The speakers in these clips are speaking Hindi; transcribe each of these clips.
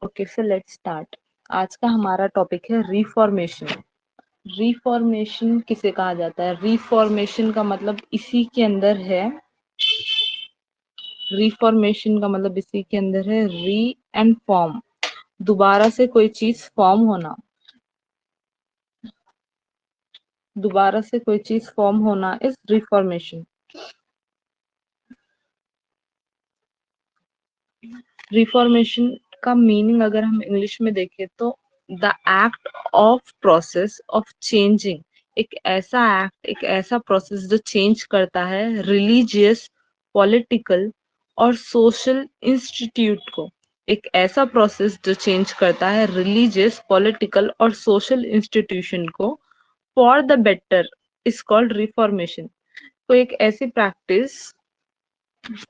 Okay, so let's start. आज का हमारा टॉपिक है रिफॉर्मेशन। रिफॉर्मेशन किसे कहा जाता है? रिफॉर्मेशन का मतलब इसी के अंदर है। रिफॉर्मेशन का मतलब इसी के अंदर है री एंड फॉर्म। दोबारा से कोई चीज फॉर्म होना। दोबारा से कोई चीज फॉर्म होना इज रिफॉर्मेशन। रिफॉर्मेशन का मीनिंग अगर हम इंग्लिश में देखें तो the act of process of changing. एक ऐसा प्रोसेस जो चेंज करता है रिलीजियस, पॉलिटिकल और सोशल इंस्टीट्यूट को। एक ऐसा प्रोसेस जो चेंज करता है रिलीजियस, पॉलिटिकल और सोशल इंस्टीट्यूशन को for the better is called reformation. कोई एक ऐसी प्रैक्टिस,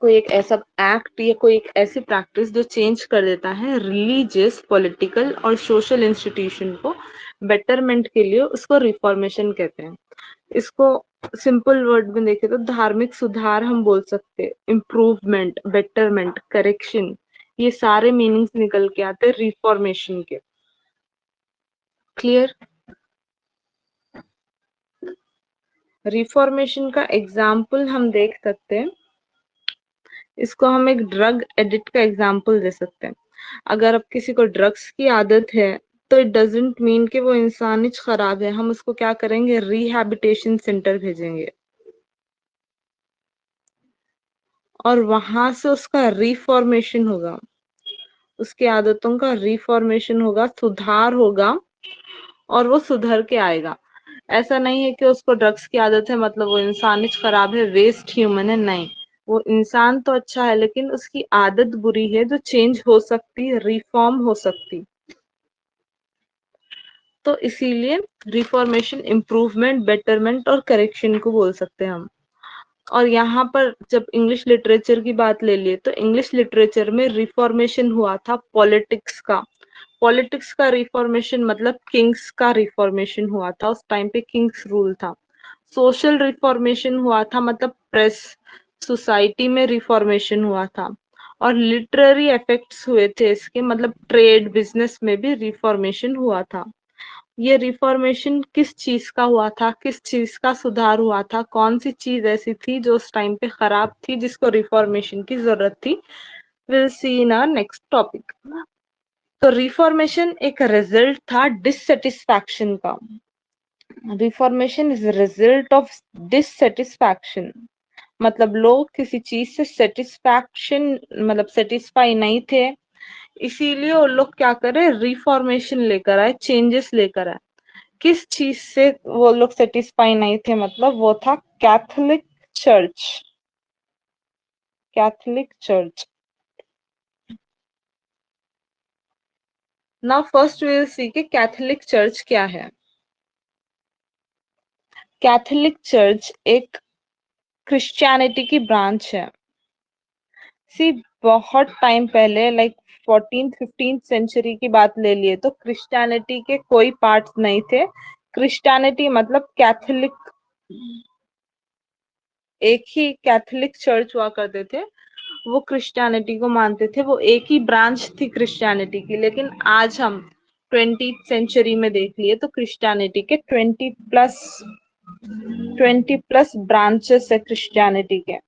कोई एक ऐसा एक्ट या कोई एक ऐसी प्रैक्टिस जो चेंज कर देता है रिलीजियस, पॉलिटिकल और सोशल इंस्टीट्यूशन को बेटरमेंट के लिए, उसको रिफॉर्मेशन कहते हैं। इसको सिंपल वर्ड में देखें तो धार्मिक सुधार हम बोल सकते हैं, इम्प्रूवमेंट, बेटरमेंट, करेक्शन, ये सारे मीनिंग्स निकल के आते हैं रिफॉर्मेशन के। क्लियर? रिफॉर्मेशन का एग्जाम्पल हम देख सकते हैं। इसको हम एक ड्रग एडिक्ट का एग्जाम्पल दे सकते हैं। अगर अब किसी को ड्रग्स की आदत है तो इट डजेंट मीन कि वो इंसान ही खराब है। हम उसको क्या करेंगे? रिहैबिलिटेशन सेंटर भेजेंगे और वहां से उसका रिफॉर्मेशन होगा, उसकी आदतों का रिफॉर्मेशन होगा, सुधार होगा और वो सुधर के आएगा। ऐसा नहीं है कि उसको ड्रग्स की आदत है मतलब वो इंसान ही खराब है, वेस्ट ह्यूमन है। नहीं, वो इंसान तो अच्छा है लेकिन उसकी आदत बुरी है जो चेंज हो सकती, रिफॉर्म हो सकती। तो इसीलिए रिफॉर्मेशन इम्प्रूवमेंट, बेटरमेंट और करेक्शन को बोल सकते हैं हम। और यहाँ पर जब इंग्लिश लिटरेचर की बात ले लिए तो इंग्लिश लिटरेचर में रिफॉर्मेशन हुआ था पॉलिटिक्स का। पॉलिटिक्स का रिफॉर्मेशन मतलब किंग्स का रिफॉर्मेशन हुआ था, उस टाइम पे किंग्स रूल था। सोशल रिफॉर्मेशन हुआ था मतलब प्रेस, सोसाइटी में रिफॉर्मेशन हुआ था। और लिटरेरी इफेक्ट्स हुए थे इसके, मतलब ट्रेड, बिजनेस में भी रिफॉर्मेशन हुआ था। ये रिफॉर्मेशन किस चीज का हुआ था, किस चीज का सुधार हुआ था, कौन सी चीज ऐसी थी जो उस टाइम पे खराब थी जिसको रिफॉर्मेशन की जरूरत थी? Will see in our next topic. तो रिफॉर्मेशन एक रिजल्ट था डिससेटिस्फैक्शन का। Reformation is result of dissatisfaction, मतलब लोग किसी चीज से सेटिस्फैक्शन मतलब सेटिस्फाई नहीं थे, इसीलिए वो लोग क्या करे? रिफॉर्मेशन लेकर आए, चेंजेस लेकर आए। किस चीज से वो लोग सेटिस्फाई नहीं थे? मतलब वो था Catholic church. Catholic church. Now first we will see कि कैथोलिक चर्च क्या है। कैथोलिक चर्च एक क्रिश्चियनिटी की ब्रांच है। सी, बहुत टाइम पहले, लाइक 14th-15th सेंचुरी की बात ले लिए तो क्रिश्चियनिटी के कोई पार्ट्स नहीं थे। क्रिश्चियनिटी मतलब कैथोलिक, एक ही कैथोलिक चर्च हुआ करते थे, वो क्रिश्चियनिटी को मानते थे, वो एक ही ब्रांच थी क्रिश्चियनिटी की। लेकिन आज हम 20th सेंचुरी में देख लिए तो क्रिश्चियनिटी के 20+ ब्रांचेस है क्रिश्चियनिटी के।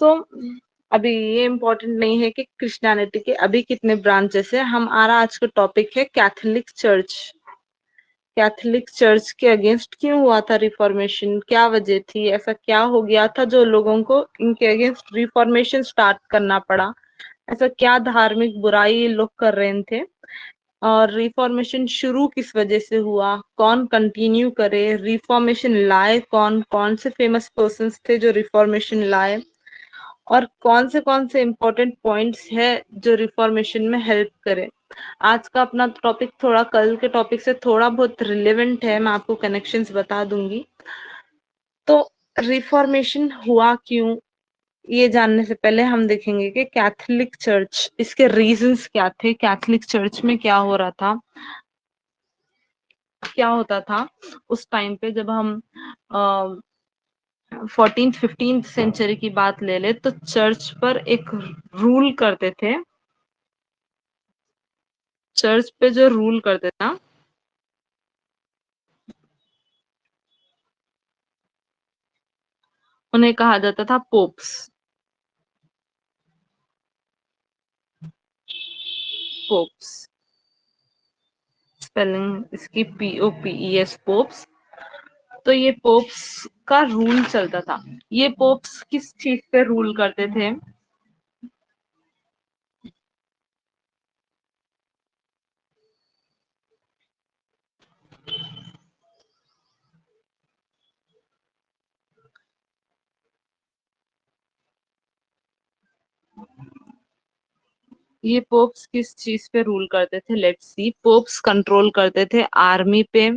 सो अभी ये इम्पोर्टेंट नहीं है कि क्रिश्चियनिटी के अभी कितने ब्रांचेस है, हमारा आज का टॉपिक है कैथोलिक चर्च। कैथोलिक चर्च के अगेंस्ट क्यों हुआ था रिफॉर्मेशन, क्या वजह थी, ऐसा क्या हो गया था जो लोगों को इनके अगेंस्ट रिफॉर्मेशन स्टार्ट करना पड़ा? ऐसा क्या धार्मिक बुराई ये लोग कर रहे थे? और रिफॉर्मेशन शुरू किस वजह से हुआ, कौन कंटिन्यू करे, रिफॉर्मेशन लाए कौन, कौन से फेमस पर्सन्स थे जो रिफॉर्मेशन लाए, और कौन से इम्पोर्टेंट पॉइंट्स है जो रिफॉर्मेशन में हेल्प करे। आज का अपना टॉपिक थोड़ा कल के टॉपिक से थोड़ा बहुत रिलेवेंट है, मैं आपको कनेक्शंस बता दूंगी। तो रिफॉर्मेशन हुआ क्यों, ये जानने से पहले हम देखेंगे कि कैथोलिक चर्च, इसके रीजंस क्या थे, कैथोलिक चर्च में क्या हो रहा था, क्या होता था उस टाइम पे जब हम 14th 15th सेंचुरी की बात ले ले तो चर्च पर एक रूल करते थे, चर्च पे जो रूल करते थे ना, उन्हें कहा जाता था पोप्स। पोप्स, स्पेलिंग इसकी POPES, पोप्स। तो ये पोप्स का रूल चलता था। ये पोप्स किस चीज पे रूल करते थे? ये पोप्स किस चीज पे रूल करते थे? Let's see. पोप्स कंट्रोल करते थे आर्मी पे,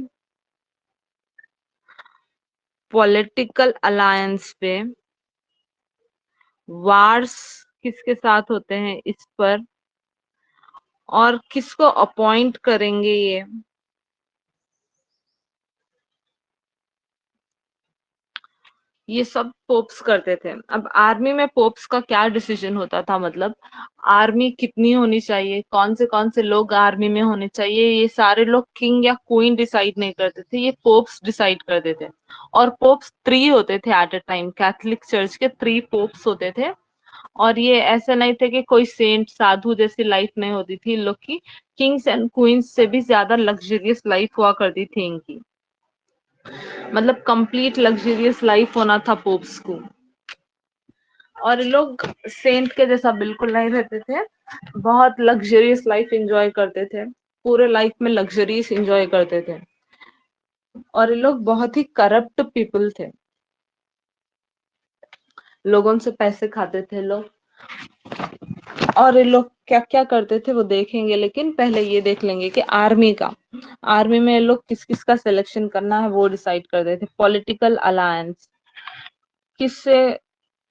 पॉलिटिकल अलायंस पे, वार्स किसके साथ होते हैं इस पर, और किसको अपॉइंट करेंगे ये सब पोप्स करते थे। अब आर्मी में पोप्स का क्या डिसीजन होता था, मतलब आर्मी कितनी होनी चाहिए, कौन से लोग आर्मी में होने चाहिए, ये सारे लोग किंग या क्वीन डिसाइड नहीं करते थे, ये पोप्स डिसाइड करते थे। और पोप्स 3 होते थे at a time, Catholic church के 3 पोप्स होते थे। और ये ऐसे नहीं थे कि कोई सेंट साधु जैसी लाइफ नहीं होती थी इन लोग की, किंग्स एंड क्वींस से भी ज्यादा लग्जरियस लाइफ हुआ करती थी इनकी। मतलब कंप्लीट लग्जरियस लाइफ होना था पोप्स को। और ये लोग सेंट के जैसा बिल्कुल नहीं रहते थे, बहुत लग्जरियस लाइफ एंजॉय करते थे, पूरे लाइफ में लग्जरीज एंजॉय करते थे। और ये लोग बहुत ही करप्ट पीपल थे, लोगों से पैसे खाते थे लोग। और ये लोग क्या क्या करते थे वो देखेंगे, लेकिन पहले ये देख लेंगे कि आर्मी का, आर्मी में ये लोग किस किस का सिलेक्शन करना है वो डिसाइड करते थे। पॉलिटिकल अलायंस, किससे,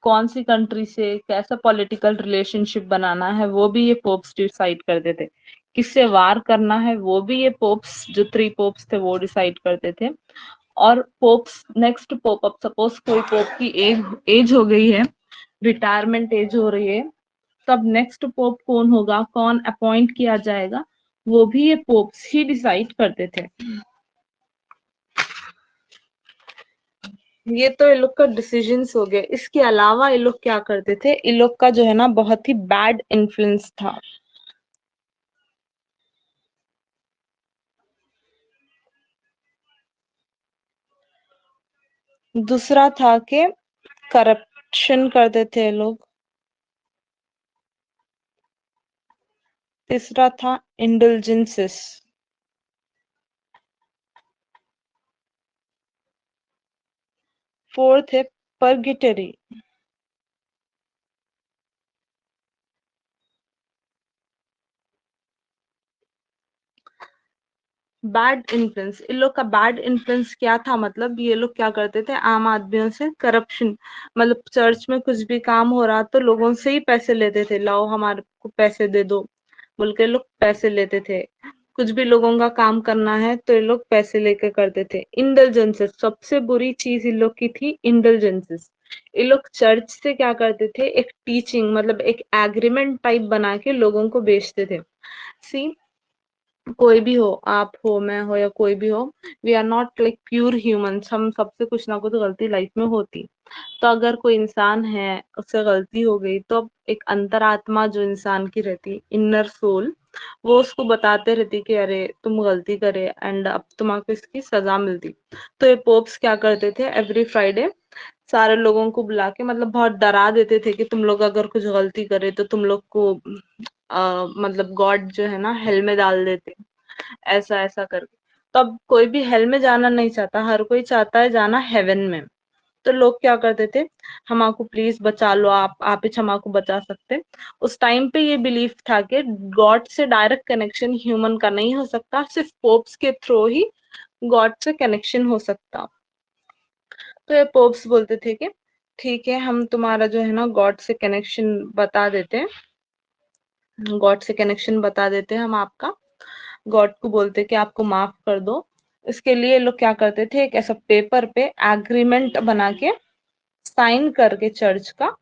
कौन सी कंट्री से कैसा पॉलिटिकल रिलेशनशिप बनाना है वो भी ये पोप्स डिसाइड करते थे। किससे वार करना है वो भी ये पोप्स, जो 3 पोप्स थे वो डिसाइड करते थे। और पोप्स, नेक्स्ट पोप, अब सपोज कोई पोप की एज एज हो गई है, रिटायरमेंट एज हो रही है, तब नेक्स्ट पोप कौन होगा, कौन अपॉइंट किया जाएगा, वो भी ये पोप्स ही डिसाइड करते थे। ये तो ये लोग का डिसीजंस हो गए। इसके अलावा ये लोग क्या करते थे, ये लोग का जो है ना बहुत ही बैड इन्फ्लुएंस था। दूसरा था कि करप्शन करते थे ये लोग। तीसरा था इंडल्जेंसेस। फोर्थ है परगिटरी। बैड इन्फ्लुएंस, इन लोग का बैड इन्फ्लुएंस क्या था, मतलब ये लोग क्या करते थे, आम आदमियों से करप्शन, मतलब चर्च में कुछ भी काम हो रहा तो लोगों से ही पैसे लेते थे, लाओ हमारे को पैसे दे दो बोल के लोग पैसे लेते थे। कुछ भी लोगों का काम करना है तो ये लोग पैसे लेके करते थे। इंडल्जेंसेस, सबसे बुरी चीज इन लोग की थी इंडल्जेंसेस। ये लोग चर्च से क्या करते थे, एक टीचिंग मतलब एक एग्रीमेंट टाइप बना के लोगों को बेचते थे। सी, कोई भी हो, आप हो, मैं हो, या कोई भी हो, we are not like pure humans, हम सबसे कुछ ना कुछ गलती लाइफ में होती। तो अगर कोई इंसान है, उससे गलती हो गई, तो अब एक अंतरात्मा जो इंसान की रहती, इनर सोल, वो उसको बताते रहती कि अरे तुम गलती करे एंड अब तुम्हारे इसकी सजा मिलती। तो ये पोप्स क्या करते थे, एवरी फ्राइडे सारे लोगों को बुला के मतलब बहुत डरा देते थे कि तुम लोग अगर कुछ गलती करे तो तुम लोग को मतलब गॉड जो है ना हेल में डाल देते, ऐसा ऐसा करके। तब कोई भी हेल में जाना नहीं चाहता, हर कोई चाहता है जाना हेवन में। तो लोग क्या करते थे, हमको प्लीज बचा लो, आप ही हमको बचा सकते। उस टाइम पे ये बिलीफ था कि गॉड से डायरेक्ट कनेक्शन ह्यूमन का नहीं हो सकता, सिर्फ पोप्स के थ्रू ही गॉड से कनेक्शन हो सकता। तो ये पोप्स बोलते थे कि ठीक है, हम तुम्हारा जो है ना गॉड से कनेक्शन बता देते हैं, गॉड से कनेक्शन बता देते हैं हम आपका। गॉड को बोलते कि आपको माफ कर दो। इसके लिए लोग क्या करते थे, एक ऐसा पेपर पे एग्रीमेंट बना के साइन करके चर्च का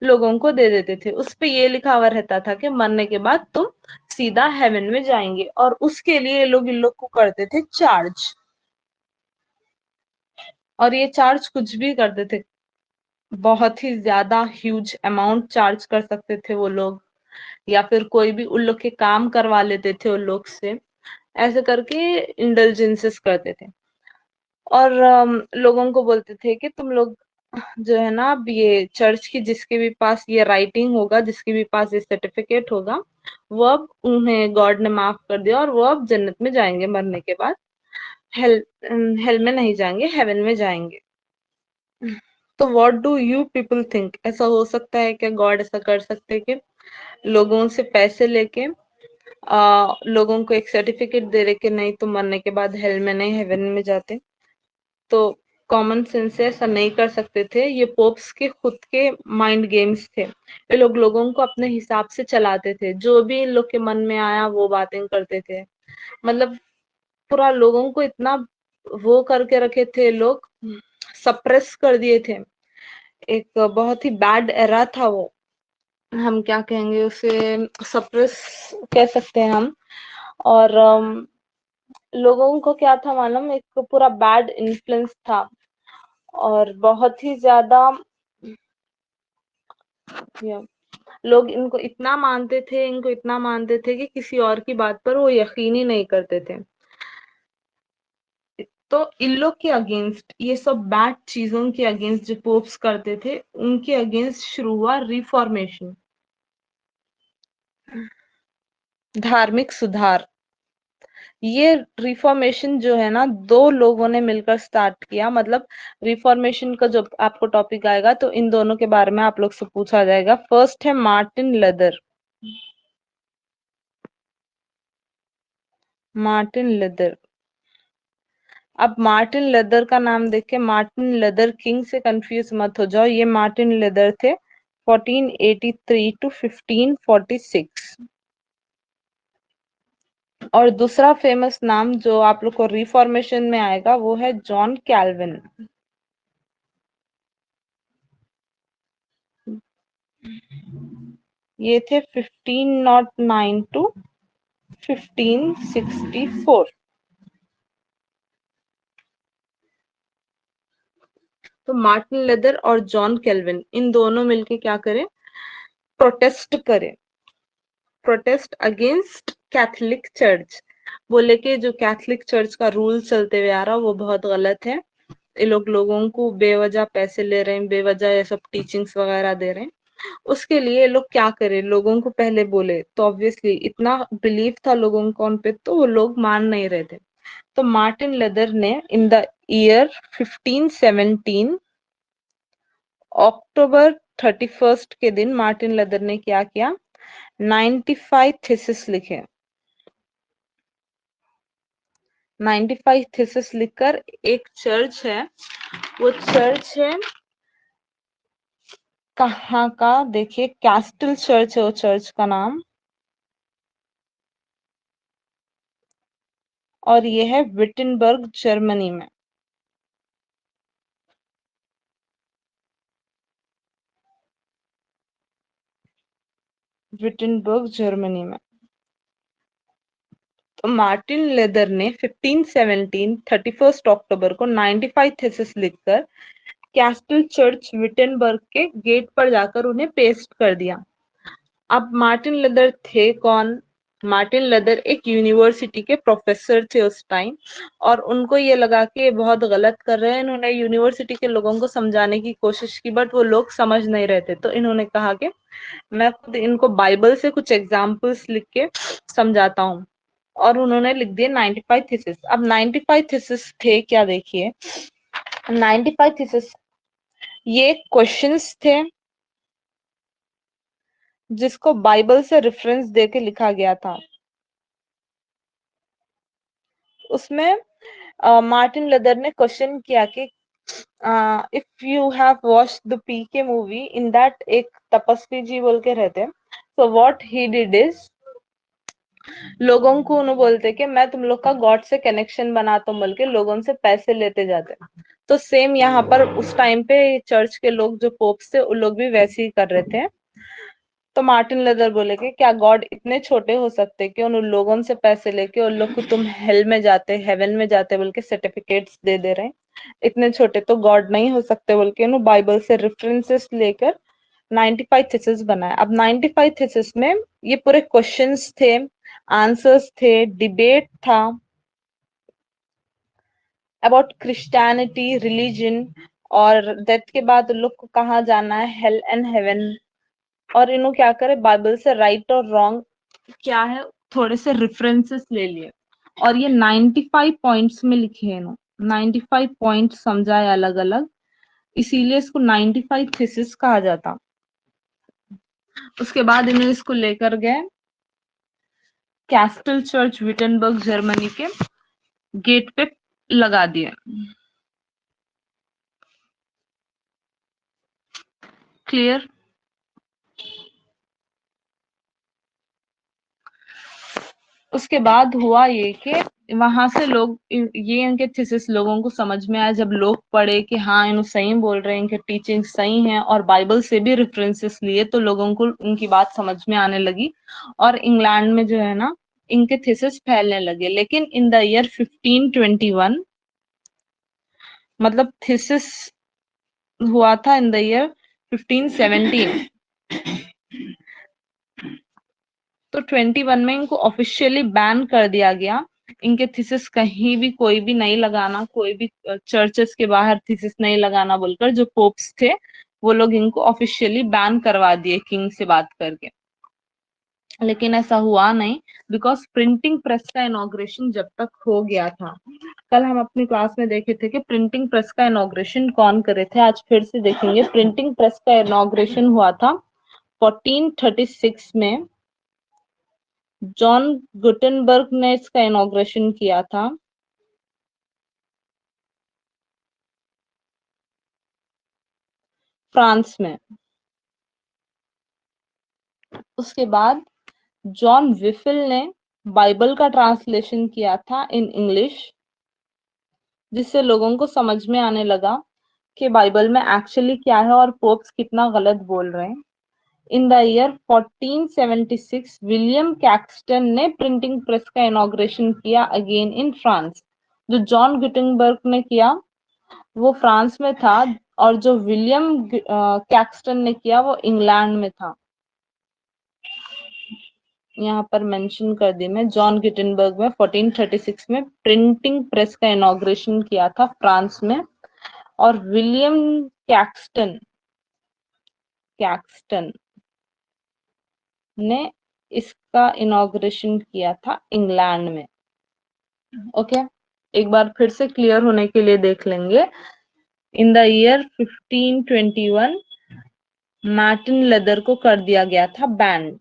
लोगों को दे देते थे। उस पे ये लिखा हुआ रहता था कि मरने के बाद तुम सीधा हेवन में जाएंगे, और उसके लिए ये लोग इन लोग को करते थे चार्ज। और ये चार्ज कुछ भी करते थे, बहुत ही ज्यादा ह्यूज अमाउंट चार्ज कर सकते थे वो लोग, या फिर कोई भी उन लोग के काम करवा लेते थे उन लोग से, ऐसे करके इंडल्जेंसेस करते थे। और लोगों को बोलते थे कि तुम लोग जो है ना, अब ये चर्च की जिसके भी पास ये राइटिंग होगा, जिसके भी पास ये सर्टिफिकेट होगा, वो अब उन्हें गॉड ने माफ कर दिया और वो अब जन्नत में जाएंगे मरने के बाद, हेल हेल में नहीं जाएंगे, हेवन में जाएंगे। तो what do you people think, ऐसा हो सकता है क्या? गॉड ऐसा कर सकते हैं कि लोगों से पैसे लेके लोगों को एक सर्टिफिकेट दे रहे कि नहीं तुम मरने के बाद हेल में नहीं हेवन में जाते? तो कॉमन सेंस से ऐसा नहीं कर सकते थे। ये पोप्स के खुद के माइंड गेम्स थे। ये लोग लोगों को अपने हिसाब से चलाते थे, जो भी इन लोग के मन में आया वो बातें करते थे। मतलब पूरा लोगों को इतना वो करके रखे थे लोग, सप्रेस कर दिए थे। एक बहुत ही बैड एरा था वो, हम क्या कहेंगे उसे, सप्रेस कह सकते हैं हम। और लोगों को क्या था मालूम, एक पूरा बैड इन्फ्लुएंस था, और बहुत ही ज्यादा लोग इनको इतना मानते थे कि किसी और की बात पर वो यकीन ही नहीं करते थे। तो इन लोग के अगेंस्ट, ये सब बैड चीजों के अगेंस्ट जो पोप्स करते थे, उनके अगेंस्ट शुरू हुआ रिफॉर्मेशन, धार्मिक सुधार। ये रिफॉर्मेशन जो है ना, दो लोगों ने मिलकर स्टार्ट किया। मतलब रिफॉर्मेशन का जब आपको टॉपिक आएगा तो इन दोनों के बारे में आप लोग से पूछा जाएगा। फर्स्ट है मार्टिन लेदर। Martin leather. अब मार्टिन लेदर का नाम देख के मार्टिन लेदर किंग से कंफ्यूज मत हो जाओ। ये मार्टिन लेदर थे 1483 टू 1546। और दूसरा फेमस नाम जो आप लोग को रिफॉर्मेशन में आएगा वो है जॉन कैल्विन। ये थे 1509 टू 1564। तो मार्टिन लेदर और जॉन कैल्विन इन दोनों मिलके क्या करें, प्रोटेस्ट करें, प्रोटेस्ट अगेंस्ट कैथोलिक चर्च। बोले कि जो कैथोलिक चर्च का रूल चलते हुए आ रहा वो बहुत गलत है। ये लोग लोगों को बेवजह पैसे ले रहे हैं, बेवजह ये सब टीचिंग्स वगैरह दे रहे हैं। उसके लिए ये लोग क्या करें, लोगों को पहले बोले तो ऑब्वियसली इतना बिलीव था लोगों को उन पे, तो वो लोग मान नहीं रहे थे। तो मार्टिन लेदर ने इन द ईयर 1517 अक्टूबर 31 के दिन मार्टिन लेदर ने क्या किया, 95 थीसिस लिखे। 95 थीसिस लिखकर एक चर्च है, वो चर्च है कहाँ का, देखिए कैस्टल चर्च है वो चर्च का नाम, और ये है विटनबर्ग जर्मनी में। विटनबर्ग जर्मनी में। तो मार्टिन लेदर ने 1517 31 अक्टूबर को 95 थीसिस लिखकर कैस्टल चर्च विटनबर्ग के गेट पर जाकर उन्हें पेस्ट कर दिया। अब मार्टिन लेदर थे कौन? मार्टिन लेदर एक यूनिवर्सिटी के प्रोफेसर थे उस टाइम, और उनको ये लगा कि ये बहुत गलत कर रहे हैं। इन्होंने यूनिवर्सिटी के लोगों को समझाने की कोशिश की, बट वो लोग समझ नहीं रहे थे। तो इन्होंने कहा कि मैं खुद इनको बाइबल से कुछ एग्जाम्पल्स लिख के समझाता हूँ, और उन्होंने लिख दिए 95 थीसिस। अब 95 थीसिस थे क्या, देखिए 95 थीसिस ये क्वेश्चंस थे जिसको बाइबल से रेफरेंस देके लिखा गया था। उसमें मार्टिन लेदर ने क्वेश्चन किया कि if you have watched the PK movie, in that एक तपस्वी जी बोल के रहते हैं। So what he did is, लोगों को उन्होंने बोलते कि मैं तुम लोग का गॉड से कनेक्शन बनाता हूँ बोल के लोगों से पैसे लेते जाते। तो सेम यहाँ पर उस टाइम पे चर्च के लोग जो पोप्स थे उन लोग भी वैसे ही कर रहे थे। तो मार्टिन लेदर बोले कि क्या गॉड इतने छोटे हो सकते कि उन लोगों से पैसे लेके उन लोग को तुम हेल में जाते हेवन में जाते बोल के सर्टिफिकेट्स दे रहे हैं, इतने छोटे तो गॉड नहीं हो सकते बोल के उन्होंने बाइबल से रेफरेंसेस लेकर 95 थीसिस बनाया। अब 95 थीसिस में ये पूरे क्वेश्चंस थे, आंसर्स थे, डिबेट था अबाउट क्रिश्चियनिटी, रिलीजन, और डेथ के बाद उन लोग को कहाँ जाना है, हेल एंड हेवन। और इन्हों क्या करे, बाइबल से राइट और रॉन्ग क्या है थोड़े से रेफरेंसेस ले लिए और ये 95 पॉइंट्स में लिखे हैं इन्होंने। 95 पॉइंट समझाए अलग अलग, इसीलिए इसको 95 थीसिस कहा जाता। उसके बाद इन्हें इसको लेकर गए कैस्टल चर्च विटेनबर्ग जर्मनी के गेट पे लगा दिए। क्लियर? उसके बाद हुआ ये कि वहां से लोग ये इनके थीसिस लोगों को समझ में आया जब लोग पढ़े कि हाँ इन सही बोल रहे हैं, इनके टीचिंग सही हैं और बाइबल से भी रेफरेंसेस लिए, तो लोगों को उनकी बात समझ में आने लगी और इंग्लैंड में जो है ना इनके थीसिस फैलने लगे। लेकिन इन द ईयर 1521, मतलब थीसिस हुआ था इन द ईयर 1517, तो 21 में इनको ऑफिशियली बैन कर दिया गया। इनके थीसिस कहीं भी कोई भी नहीं लगाना, कोई भी चर्चेस के बाहर थीसिस नहीं लगाना बोलकर जो पोप्स थे वो लोग इनको ऑफिशियली बैन करवा दिए किंग से बात करके। लेकिन ऐसा हुआ नहीं, बिकॉज प्रिंटिंग प्रेस का इनॉग्रेशन जब तक हो गया था। कल हम अपनी क्लास में देखे थे कि प्रिंटिंग प्रेस का इनॉग्रेशन कौन करे थे, आज फिर से देखेंगे। प्रिंटिंग प्रेस का इनॉग्रेशन हुआ था 1436 में। जॉन गुटेनबर्ग ने इसका इनॉग्रेशन किया था। फ्रांस में। उसके बाद जॉन विफिल ने बाइबल का ट्रांसलेशन किया था इन इंग्लिश, जिससे लोगों को समझ में आने लगा कि बाइबल में एक्चुअली क्या है और पोप्स कितना गलत बोल रहे हैं। In the year 1476 William Caxton ने प्रिंटिंग प्रेस का इनॉग्रेशन किया अगेन इन फ्रांस। जो जॉन गुटेनबर्ग ने किया वो फ्रांस में था और जो विलियम कैक्सटन ने किया वो इंग्लैंड में था। यहाँ पर मेंशन कर दी मैं, जॉन गुटेनबर्ग में 1436 में प्रिंटिंग प्रेस का इनॉग्रेशन किया था फ्रांस में, और विलियम कैक्सटन कैक्सटन ने इसका इनॉग्रेशन किया था इंग्लैंड में। ओके, एक बार फिर से क्लियर होने के लिए देख लेंगे। In the year 1521 Martin leather को कर दिया गया था बैन।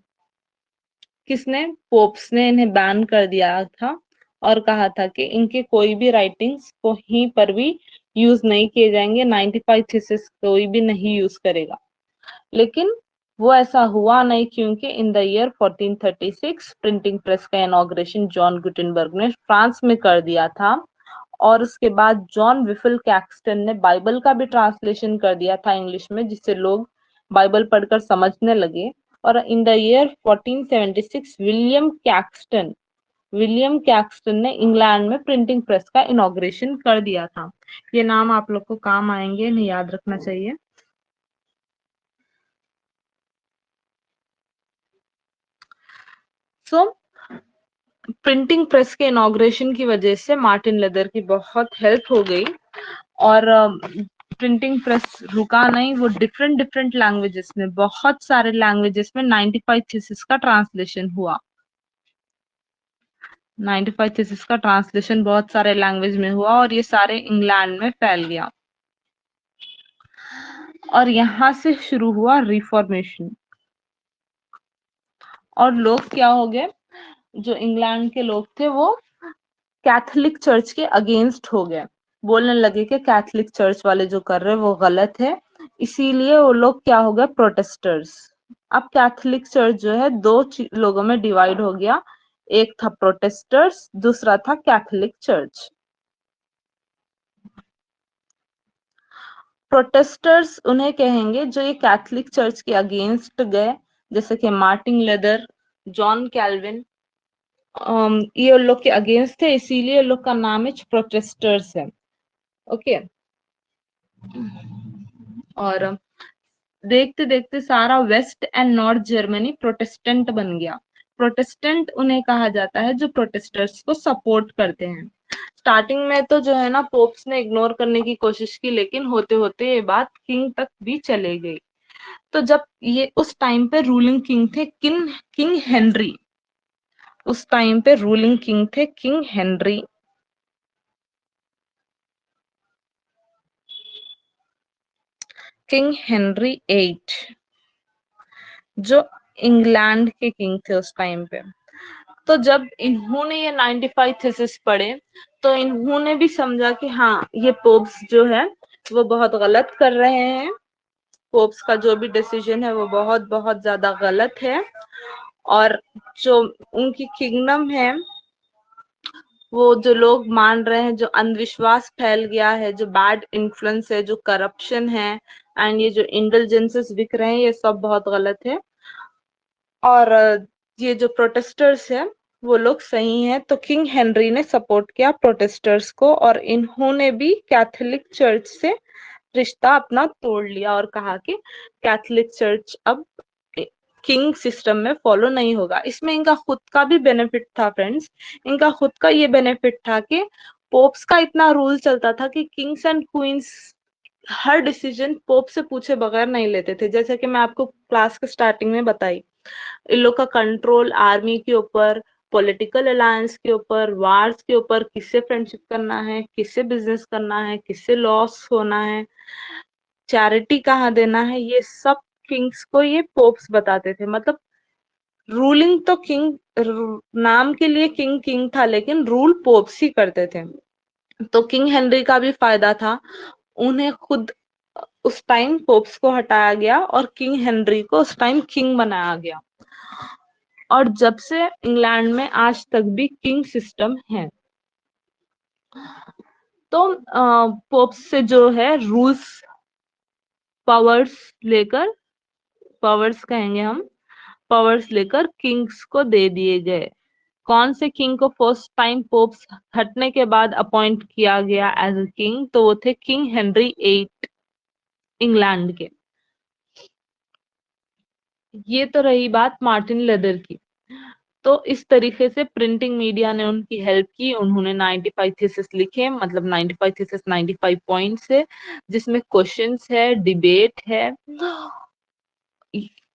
किसने? पोप्स ने इन्हें बैन कर दिया था और कहा था कि इनके कोई भी राइटिंग्स कहीं पर भी यूज नहीं किए जाएंगे, 95 थीसिस कोई भी नहीं यूज करेगा। लेकिन वो ऐसा हुआ नहीं, क्योंकि in the year 1436 printing press का इनॉग्रेशन जॉन गुटेनबर्ग ने फ्रांस में कर दिया था और उसके बाद जॉन विफिल कैक्सटन ने बाइबल का भी ट्रांसलेशन कर दिया था इंग्लिश में, जिससे लोग बाइबल पढ़कर समझने लगे। और in the year 1476 William Caxton ने इंग्लैंड में प्रिंटिंग प्रेस का इनॉग्रेशन कर दिया था। ये नाम आप लोग को काम आएंगे, इन्हें याद रखना चाहिए। सो प्रिंटिंग प्रेस के इनॉग्रेशन की वजह से मार्टिन लेदर की बहुत हेल्प हो गई और प्रिंटिंग प्रेस रुका नहीं, वो डिफरेंट डिफरेंट लैंग्वेजेस में, बहुत सारे लैंग्वेजेस में 95 थीसिस का ट्रांसलेशन हुआ। 95 थीसिस का ट्रांसलेशन बहुत सारे लैंग्वेज में हुआ और ये सारे इंग्लैंड में फैल गया। और यहाँ से शुरू हुआ रिफॉर्मेशन। और लोग क्या हो गए, जो इंग्लैंड के लोग थे वो कैथोलिक चर्च के अगेंस्ट हो गए, बोलने लगे कि कैथोलिक चर्च वाले जो कर रहे हैं वो गलत है। इसीलिए वो लोग क्या हो गए, प्रोटेस्टर्स। अब कैथोलिक चर्च जो है दो लोगों में डिवाइड हो गया। एक था प्रोटेस्टर्स, दूसरा था कैथोलिक चर्च। प्रोटेस्टर्स उन्हें कहेंगे जो ये कैथोलिक चर्च के अगेंस्ट गए, जैसे कि मार्टिन लेदर, जॉन कैल्विन, ये लोग के अगेंस्ट थे, इसीलिए लोग का नाम है प्रोटेस्टर्स है। ओके। और देखते देखते सारा west and north Germany Protestant बन गया। प्रोटेस्टेंट उन्हें कहा जाता है जो प्रोटेस्टर्स को सपोर्ट करते हैं। स्टार्टिंग में तो जो है ना पोप्स ने इग्नोर करने की कोशिश की, लेकिन होते होते ये बात किंग तक भी चले गई। तो जब ये उस टाइम पे रूलिंग किंग थे किंग किंग हेनरी, उस टाइम पे रूलिंग किंग थे किंग हेनरी। किंग हेनरी 8 जो इंग्लैंड के किंग थे उस टाइम पे। तो जब इन्होंने ये 95 थीसिस पढ़े तो इन्होंने भी समझा कि हाँ ये पोप्स जो है वो बहुत गलत कर रहे हैं, पोप्स का जो भी डिसीजन है वो बहुत बहुत ज्यादा गलत है। और जो उनकी किंगडम है, वो जो लोग मान रहे हैं, जो अंधविश्वास फैल गया है, जो बैड इन्फ्लुएंस है, जो करप्शन है एंड ये जो इंडल्जेंसेस बिक रहे हैं, ये सब बहुत गलत है। और ये जो प्रोटेस्टर्स है वो लोग सही हैं। तो किंग हेनरी ने सपोर्ट किया प्रोटेस्टर्स को और इन्होंने भी कैथोलिक चर्च से रिश्ता अपना तोड़ लिया और कहा कि कैथोलिक चर्च अब किंग सिस्टम में फॉलो नहीं होगा। इसमें इनका खुद का भी बेनिफिट था फ्रेंड्स। इनका खुद का ये बेनिफिट था कि पोप्स का इतना रूल चलता था कि Kings and queen's her decision pope से पूछे बगैर नहीं लेते थे। जैसे कि मैं आपको क्लास के स्टार्टिंग में बताई, इन लोग का कंट्रोल आर्मी के ऊपर, पॉलिटिकल अलायंस के ऊपर, वार्स के ऊपर, किससे फ्रेंडशिप करना है, किससे बिजनेस करना है, किससे लॉस होना है, चैरिटी कहाँ देना है, ये सब किंग्स को ये पोप्स बताते थे। मतलब रूलिंग तो किंग, नाम के लिए किंग किंग था लेकिन रूल पोप्स ही करते थे। तो किंग हेनरी का भी फायदा था, उन्हें खुद उस टाइम पोप्स को हटाया गया और किंग हेनरी को उस टाइम किंग बनाया गया। और जब से इंग्लैंड में आज तक भी किंग सिस्टम है। तो पोप्स से जो है रूल्स, पावर्स लेकर, पावर्स कहेंगे हम, पावर्स लेकर किंग्स को दे दिए गए। कौन से किंग को फर्स्ट टाइम पोप्स हटने के बाद अपॉइंट किया गया एज ए किंग? तो वो थे किंग हेनरी 8 इंग्लैंड के। ये तो रही बात मार्टिन लेदर की। तो इस तरीके से प्रिंटिंग मीडिया ने उनकी हेल्प की। उन्होंने 95 थीसिस लिखे, मतलब 95 थीसिस 95 पॉइंट्स है, जिसमें क्वेश्चंस है, डिबेट है,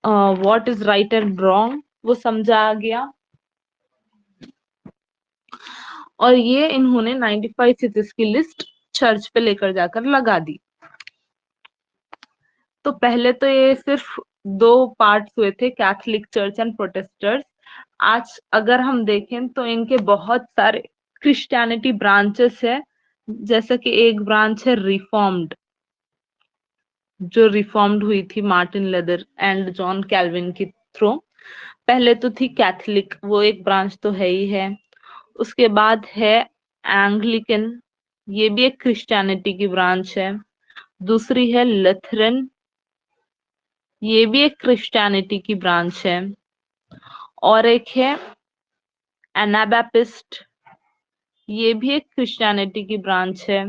what is right and wrong वो समझा गया। और ये इन्होंने 95 थीसिस की लिस्ट चर्च पे लेकर जाकर लगा दी। तो पहले तो ये सिर्फ दो पार्ट्स हुए थे, कैथोलिक चर्च एंड प्रोटेस्टर्स। आज अगर हम देखें तो इनके बहुत सारे क्रिश्चियनिटी ब्रांचेस है। जैसे कि एक ब्रांच है रिफॉर्म्ड, जो रिफॉर्म्ड हुई थी Martin leather and John Calvin के थ्रू। पहले तो थी कैथोलिक, वो एक ब्रांच तो है ही है। उसके बाद है एंग्लिकन, ये भी एक क्रिश्चियनिटी की ब्रांच है। दूसरी है लथरन, ये भी एक क्रिश्चियनिटी की ब्रांच है। और एक है एनाबैपिस्ट, ये भी एक क्रिश्चियनिटी की ब्रांच है।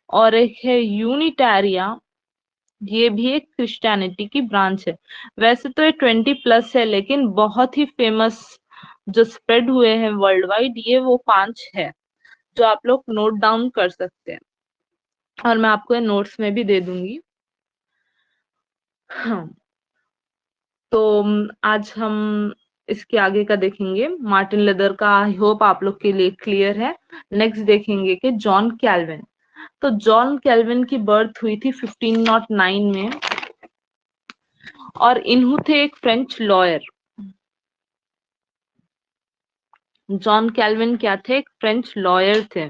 और एक है यूनिटारिया, ये भी एक क्रिश्चियनिटी की ब्रांच है। वैसे तो ये 20+ है, लेकिन बहुत ही फेमस जो स्प्रेड हुए हैं वर्ल्ड वाइड, ये वो 5 है जो आप लोग नोट डाउन कर सकते हैं। और मैं आपको ये नोट्स में भी दे दूंगी। हाँ। तो आज हम इसके आगे का देखेंगे। मार्टिन लेदर का आई होप आप लोग के लिए क्लियर है। नेक्स्ट देखेंगे कि जॉन कैल्विन। तो जॉन कैल्विन की बर्थ हुई थी 1509 में और इन्हों थे एक फ्रेंच लॉयर। जॉन कैल्विन क्या थे? एक फ्रेंच लॉयर थे।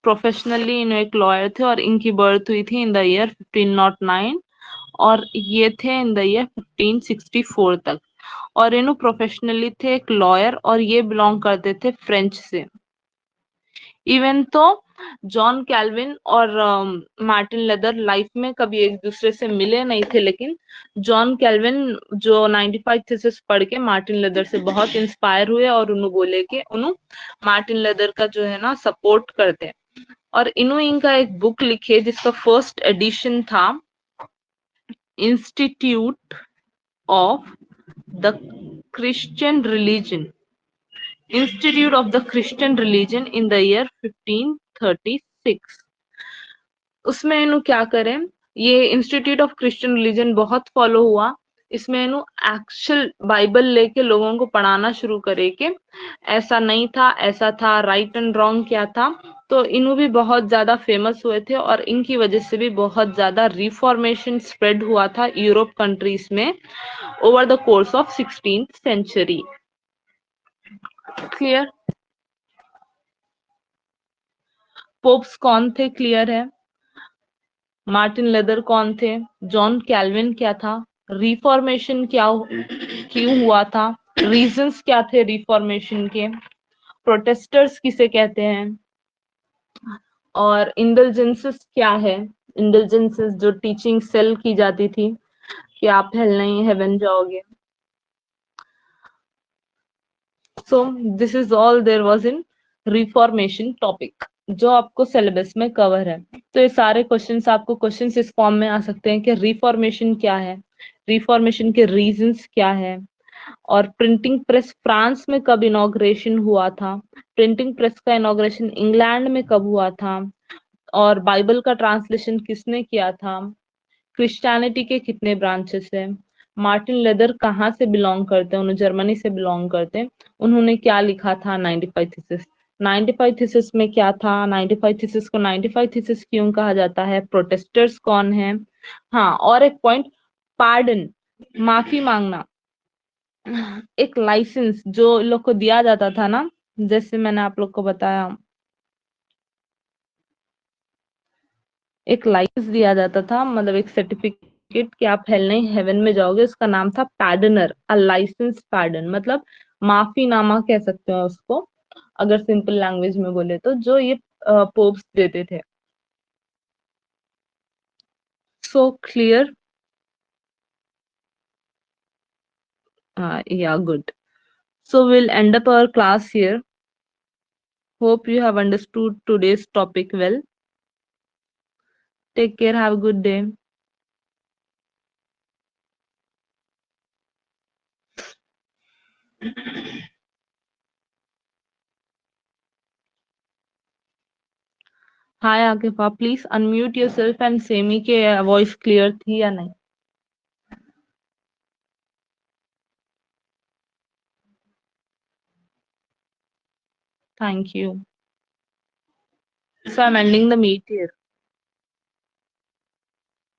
प्रोफेशनली इन्हों एक लॉयर थे और इनकी बर्थ हुई थी इन द ईयर 1509 और ये थे इन द ईयर 1564 तक। और इन्हों प्रोफेशनली थे एक लॉयर और ये बिलोंग करते थे फ्रेंच से। इवन तो जॉन कैल्विन और मार्टिन लेदर लाइफ में कभी एक दूसरे से मिले नहीं थे, लेकिन जॉन कैल्विन जो 95 थीसिस पढ़ के मार्टिन लेदर से बहुत इंस्पायर हुए और उन्होंने बोले कि उन्होंने मार्टिन लेदर का जो है ना सपोर्ट करते हैं। और इन्हों इनका एक बुक लिखे जिसका फर्स्ट एडिशन था institute of the Christian religion, institute of the Christian religion in the year 1536। उसमें इन्हों क्या करें, ये इंस्टीट्यूट ऑफ क्रिश्चियन रिलीजन बहुत फॉलो हुआ। इसमें इन्हों एक्चुअल बाइबल लेके लोगों को पढ़ाना शुरू करे कि ऐसा नहीं था, ऐसा था, राइट एंड रॉन्ग क्या था। तो इन्हों भी बहुत ज्यादा फेमस हुए थे और इनकी वजह से भी बहुत ज्यादा रिफॉर्मेशन स्प्रेड हुआ था यूरोप कंट्रीज में over the course of 16th century. Clear? Popes कौन थे? क्लियर है। मार्टिन लेदर कौन थे? जॉन कैल्विन क्या था? रिफॉर्मेशन क्या क्यों हुआ था? रीजंस क्या थे रिफॉर्मेशन के? प्रोटेस्टर्स किसे कहते हैं? और इंडल्जेंसेस क्या है? इंडल्जेंसेस जो टीचिंग सेल की जाती थी कि आप हेल नहीं हेवन जाओगे। So this is all there was in reformation topic जो आपको सिलेबस में कवर है। तो ये सारे क्वेश्चंस आपको क्वेश्चंस इस फॉर्म में आ सकते हैं कि रिफॉर्मेशन क्या है, रिफॉर्मेशन के रीजंस क्या है, और प्रिंटिंग प्रेस फ्रांस में कब इनॉग्रेशन हुआ था, प्रिंटिंग प्रेस का इनॉग्रेशन इंग्लैंड में कब हुआ था, और बाइबल का ट्रांसलेशन किसने किया था, क्रिश्चियनिटी के कितने ब्रांचेस है, मार्टिन लेदर कहाँ से बिलोंग करते हैं, उन्हें जर्मनी से बिलोंग करते हैं, उन्होंने क्या लिखा था 95 थीसिस, 95 थीसिस में क्या था, 95 थीसिस को 95 थीसिस क्यों कहा जाता है, प्रोटेस्टर्स कौन है। हाँ, और एक पॉइंट, पार्डन, माफी मांगना, एक लाइसेंस जो लोग को दिया जाता था ना, जैसे मैंने आप लोग को बताया, एक लाइसेंस दिया जाता था, मतलब एक सर्टिफिकेट कि आप हेल नहीं हेवन में जाओगे, उसका नाम था पैर्डनर, अ लाइसेंस पैर्डन, मतलब माफीनामा कह सकते हो उसको अगर सिंपल लैंग्वेज में बोले तो, जो ये पोप्स देते थे। So clear? या good. So we'll end up our class here. Hope you have understood today's topic well. Take care. Have a good day. Hi Akifa, please unmute yourself and say me कि voice clear थी या नहीं. Thank you. So I'm ending the meet here.